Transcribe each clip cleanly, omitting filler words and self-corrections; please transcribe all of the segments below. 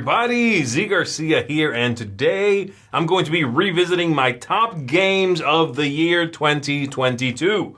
everybody, Zee Garcia here, and today I'm going to be revisiting my top games of the year 2022.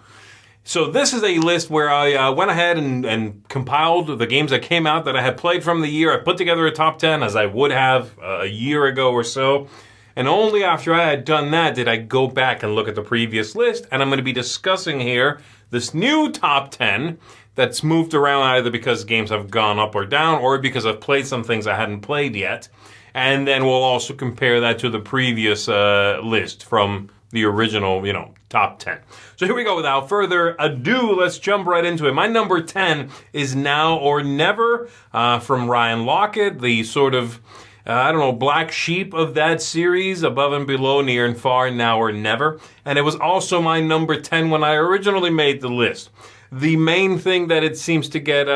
So this is a list where I went ahead and compiled the games that came out that I had played from the year. I put together a top 10 as I would have a year ago or so. And only after I had done that did I go back and look at the previous list. And I'm going to be discussing here this new top 10 that's moved around either because games have gone up or down or because I've played some things I hadn't played yet. And then we'll also compare that to the previous list from the original, top 10. So here we go. Without further ado, let's jump right into it. My number 10 is Now or Never from Ryan Lockett, the sort of black sheep of that series, Above and Below, Near and Far, Now or Never. And it was also my number 10 when I originally made the list. The main thing that it seems to get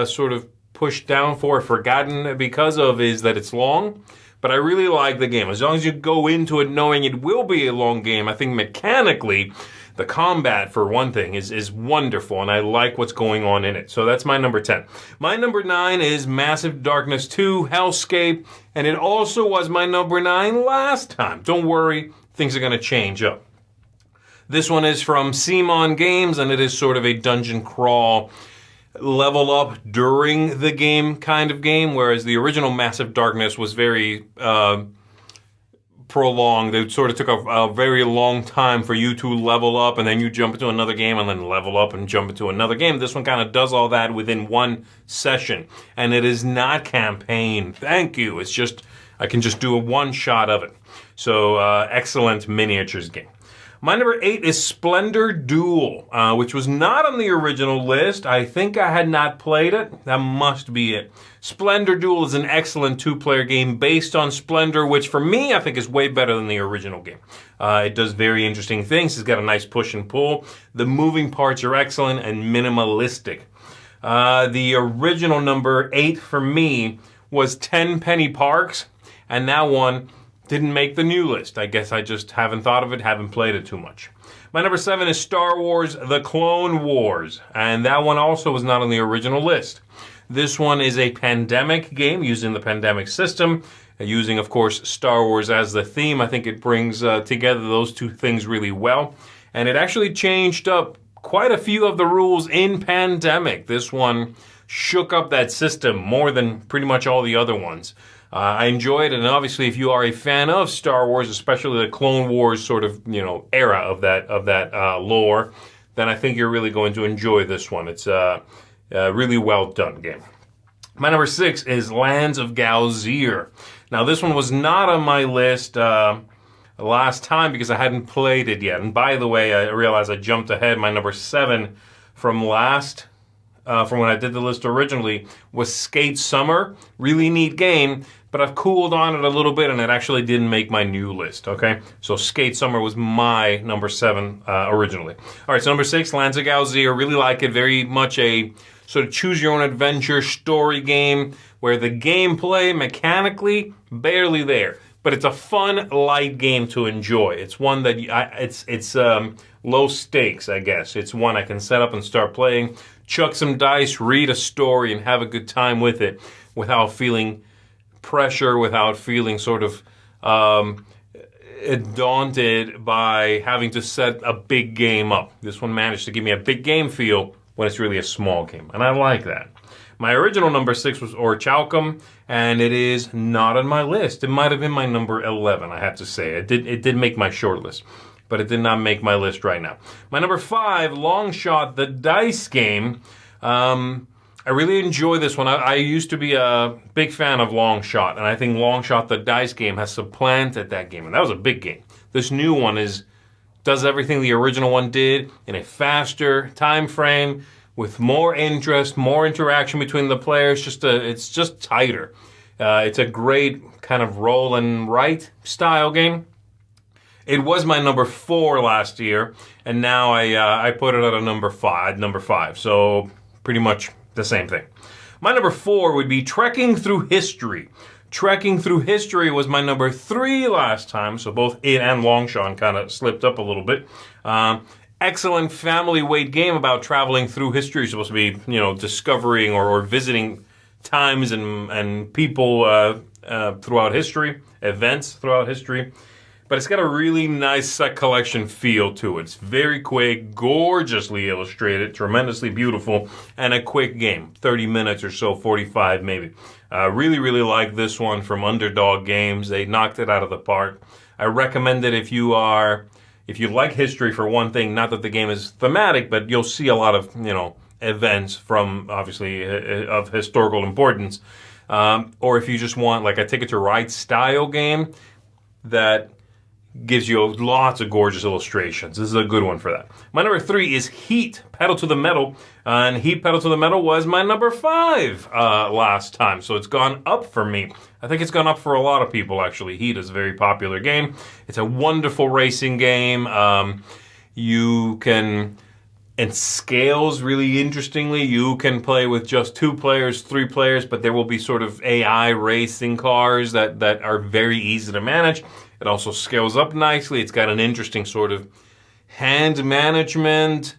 sort of pushed down for, forgotten because of, is that it's long. But I really like the game. As long as you go into it knowing it will be a long game, I think mechanically, the combat, for one thing, is wonderful, and I like what's going on in it. So that's my number 10. My number 9 is Massive Darkness 2 Hellscape, and it also was my number 9 last time. Don't worry, things are going to change up. This one is from Simon Games, and it is sort of a dungeon crawl, level up during the game kind of game, whereas the original Massive Darkness was very prolonged. It sort of took a very long time for you to level up, and then you jump into another game, and then level up and jump into another game. This one kind of does all that within one session, and it is not campaign. Thank you. It's just, I can just do a one shot of it. So, excellent miniatures game. My number 8 is Splendor Duel, which was not on the original list. I think I had not played it. That must be it. Splendor Duel is an excellent two-player game based on Splendor, which for me I think is way better than the original game. It does very interesting things. It's got a nice push and pull. The moving parts are excellent and minimalistic. The original number 8 for me was 10 Penny Parks, and that one didn't make the new list. I guess I just haven't thought of it, haven't played it too much. My number 7 is Star Wars The Clone Wars, and that one also was not on the original list. This one is a pandemic game using the pandemic system, using, of course, Star Wars as the theme. I think it brings together those two things really well, and it actually changed up quite a few of the rules in Pandemic. This one shook up that system more than pretty much all the other ones. I enjoyed it, and obviously, if you are a fan of Star Wars, especially the Clone Wars sort of era of that lore, then I think you're really going to enjoy this one. It's a really well done game. My number 6 is Lands of Galzir. Now, this one was not on my list last time because I hadn't played it yet. And by the way, I realized I jumped ahead. My number 7 from when I did the list originally was Skate Summer. Really neat game, but I've cooled on it a little bit and it actually didn't make my new list, okay? So Skate Summer was my number 7 originally. All right, so number 6, Lands of Galzir. Really like it. Very much a sort of choose-your-own-adventure story game where the gameplay, mechanically, barely there. But it's a fun, light game to enjoy. It's one that it's low stakes, I guess. It's one I can set up and start playing, chuck some dice, read a story, and have a good time with it without feeling pressure, without feeling sort of daunted by having to set a big game up. This one managed to give me a big game feel when it's really a small game, and I like that. My original number 6 was Orichalcum, and it is not on my list. It might have been my number 11, I have to say. It did make my short list, but it did not make my list right now. My number 5, Longshot, the dice game. I really enjoy this one. I used to be a big fan of Longshot, and I think Longshot, the dice game, has supplanted that game, and that was a big game. This new one does everything the original one did in a faster time frame, with more interest, more interaction between the players. It's just tighter. It's a great kind of roll and write style game. It was my number 4 last year, and now I put it at a number 5. So pretty much the same thing. My number 4 would be Trekking Through History. Trekking Through History was my number 3 last time, so both it and Longshot kind of slipped up a little bit. Excellent family weight game about traveling through history. You're supposed to be, discovering or visiting times and people throughout history, events throughout history. But it's got a really nice set collection feel to it. It's very quick, gorgeously illustrated, tremendously beautiful, and a quick game. 30 minutes or so, 45 maybe. Really, really like this one from Underdog Games. They knocked it out of the park. I recommend it if you like history for one thing, not that the game is thematic, but you'll see a lot of, events from, obviously, of historical importance. Or if you just want, like, a Ticket to Ride style game that gives you lots of gorgeous illustrations. This is a good one for that. My number 3 is Heat, Pedal to the Metal. And Heat, Pedal to the Metal was my number 5 last time. So it's gone up for me. I think it's gone up for a lot of people, actually. Heat is a very popular game. It's a wonderful racing game. You can... It scales really interestingly. You can play with just 2 players, 3 players, but there will be sort of AI racing cars that are very easy to manage. It also scales up nicely. It's got an interesting sort of hand management,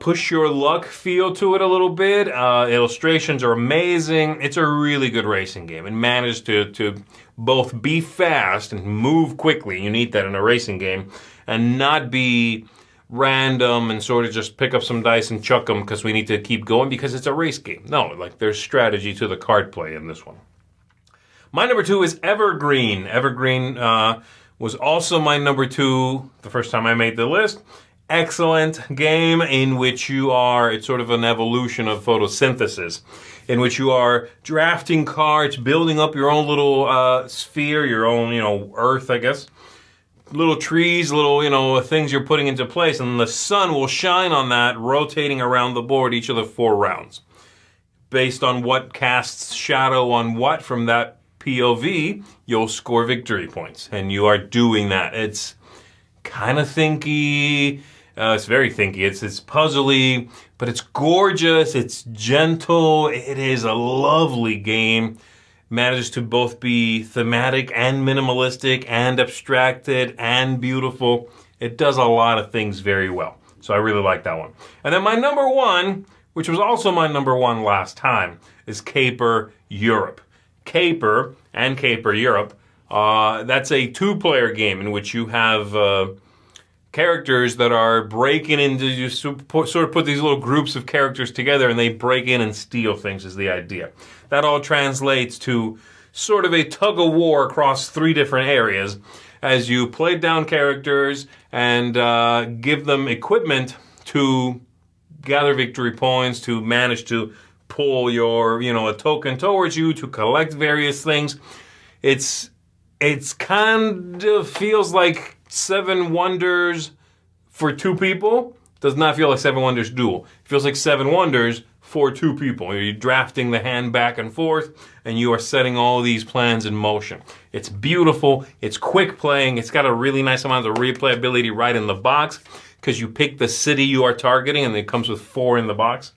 push your luck feel to it a little bit. Illustrations are amazing. It's a really good racing game. It managed to both be fast and move quickly. You need that in a racing game, and not be random and sort of just pick up some dice and chuck them because we need to keep going because it's a race game. No, like there's strategy to the card play in this one. My number 2 is Evergreen. Evergreen was also my number 2 the first time I made the list. Excellent game in which it's sort of an evolution of photosynthesis, in which you are drafting cards, building up your own little sphere, your own, earth, I guess. Little trees, little, things you're putting into place, and the sun will shine on that, rotating around the board each of the 4 rounds. Based on what casts shadow on what from that POV, you'll score victory points, and you are doing that. It's kind of thinky. It's very thinky. It's puzzly, but it's gorgeous. It's gentle. It is a lovely game. Manages to both be thematic and minimalistic and abstracted and beautiful. It does a lot of things very well. So I really like that one. And then my number 1, which was also my number 1 last time, is Caper Europe. Caper and Caper Europe, that's a 2-player game in which you have characters that are breaking into, you sort of put these little groups of characters together and they break in and steal things is the idea. That all translates to sort of a tug of war across 3 different areas as you play down characters and give them equipment to gather victory points, to manage to pull your, a token towards you, to collect various things. It's kind of feels like 7 Wonders for 2 people. Does not feel like 7 Wonders Duel. It feels like 7 Wonders for 2 people. You're drafting the hand back and forth, and you are setting all these plans in motion. It's beautiful. It's quick playing. It's got a really nice amount of replayability right in the box because you pick the city you are targeting, and it comes with 4 in the box.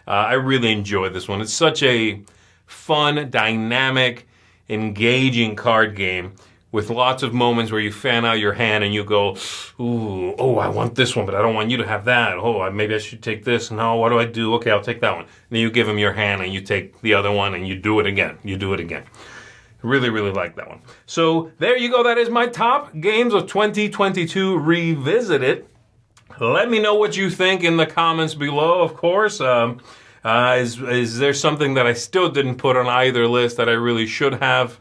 I really enjoyed this one. It's such a fun, dynamic, engaging card game with lots of moments where you fan out your hand and you go, ooh, oh, I want this one, but I don't want you to have that. Oh, maybe I should take this. No, what do I do? Okay, I'll take that one. And then you give them your hand and you take the other one and you do it again. You do it again. Really, really like that one. So there you go. That is my top games of 2022 revisited. Let me know what you think in the comments below, of course. Is there something that I still didn't put on either list that I really should have?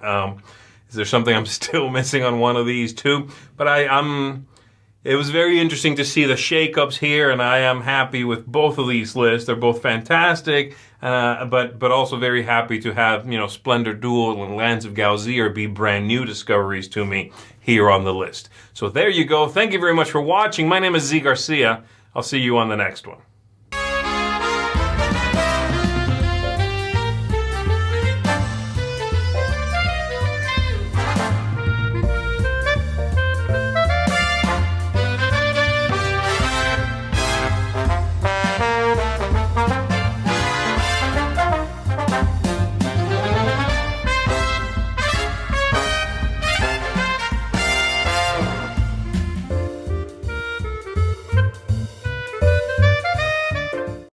Is there something I'm still missing on one of these too? But it was very interesting to see the shakeups here, and I am happy with both of these lists. They're both fantastic, but also very happy to have Splendor Duel and Lands of Galzier be brand new discoveries to me here on the list. So there you go. Thank you very much for watching. My name is Zee Garcia. I'll see you on the next one.